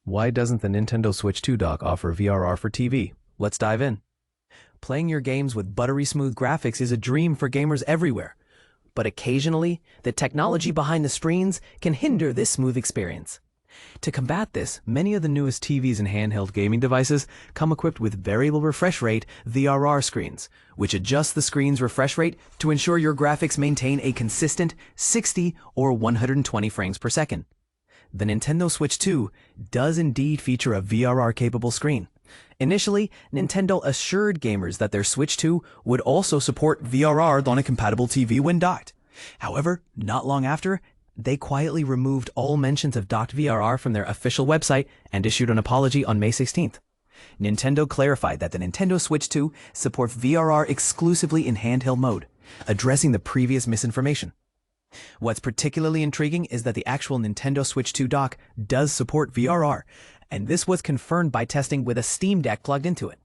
Why doesn't the Nintendo Switch 2 dock offer VRR for TV? Let's dive in. Playing your games with buttery smooth graphics is a dream for gamers everywhere, but occasionally, the technology behind the screens can hinder this smooth experience. To combat this, many of the newest TVs and handheld gaming devices come equipped with variable refresh rate VRR screens, which adjust the screen's refresh rate to ensure your graphics maintain a consistent 60 or 120 frames per second. The Nintendo Switch 2 does indeed feature a VRR-capable screen. Initially, Nintendo assured gamers that their Switch 2 would also support VRR on a compatible TV when docked. However, not long after, they quietly removed all mentions of docked VRR from their official website and issued an apology on May 16th. Nintendo clarified that the Nintendo Switch 2 supports VRR exclusively in handheld mode, addressing the previous misinformation. What's particularly intriguing is that the actual Nintendo Switch 2 dock does support VRR, and this was confirmed by testing with a Steam Deck plugged into it.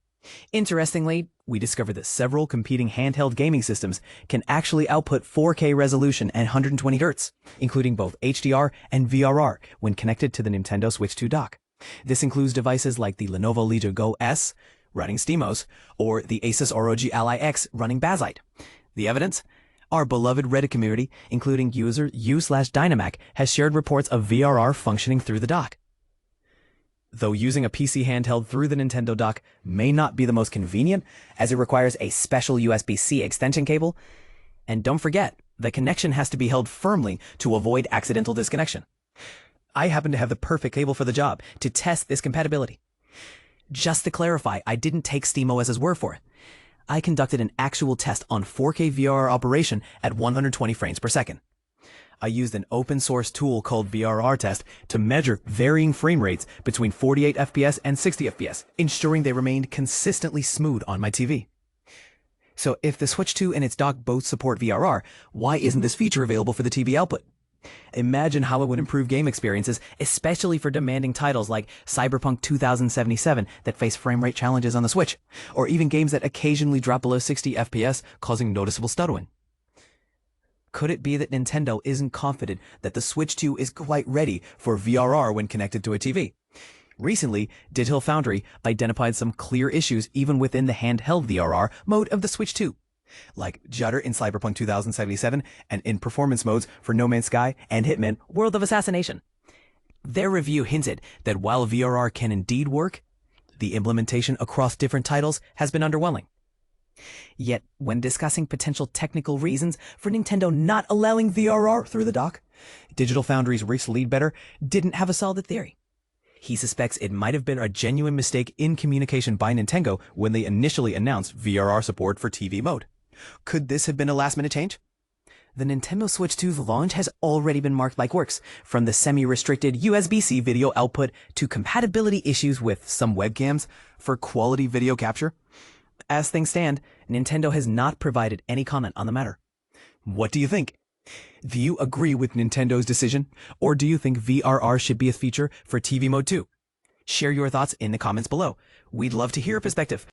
Interestingly, we discovered that several competing handheld gaming systems can actually output 4K resolution and 120 Hz, including both HDR and VRR when connected to the Nintendo Switch 2 dock. This includes devices like the Lenovo Legion Go S running SteamOS or the Asus ROG Ally X running Bazzite. The evidence? Our beloved Reddit community, including user u/Dynamac, has shared reports of VRR functioning through the dock. Though using a PC handheld through the Nintendo dock may not be the most convenient, as it requires a special USB-C extension cable, and don't forget, the connection has to be held firmly to avoid accidental disconnection. I happen to have the perfect cable for the job to test this compatibility. Just to clarify, I didn't take SteamOS's word for it. I conducted an actual test on 4K VRR operation at 120 frames per second. I used an open source tool called VRR Test to measure varying frame rates between 48 FPS and 60 FPS, ensuring they remained consistently smooth on my TV. So if the Switch 2 and its dock both support VRR, why isn't this feature available for the TV output? Imagine how it would improve game experiences, especially for demanding titles like Cyberpunk 2077 that face frame rate challenges on the Switch, or even games that occasionally drop below 60 FPS, causing noticeable stuttering. Could it be that Nintendo isn't confident that the Switch 2 is quite ready for VRR when connected to a TV? Recently, Digital Foundry identified some clear issues even within the handheld VRR mode of the Switch 2, like judder in Cyberpunk 2077 and in performance modes for No Man's Sky and Hitman World of Assassination. Their review hinted that while VRR can indeed work, the implementation across different titles has been underwhelming. Yet, when discussing potential technical reasons for Nintendo not allowing VRR through the dock, Digital Foundry's Reese Leadbetter didn't have a solid theory. He suspects it might have been a genuine mistake in communication by Nintendo when they initially announced VRR support for TV mode. Could this have been a last-minute change? The Nintendo Switch 2's launch has already been marked by quirks, from the semi-restricted USB-C video output to compatibility issues with some webcams for quality video capture. As things stand, Nintendo has not provided any comment on the matter. What do you think? Do you agree with Nintendo's decision, or do you think VRR should be a feature for TV mode too? Share your thoughts in the comments below. We'd love to hear your perspective.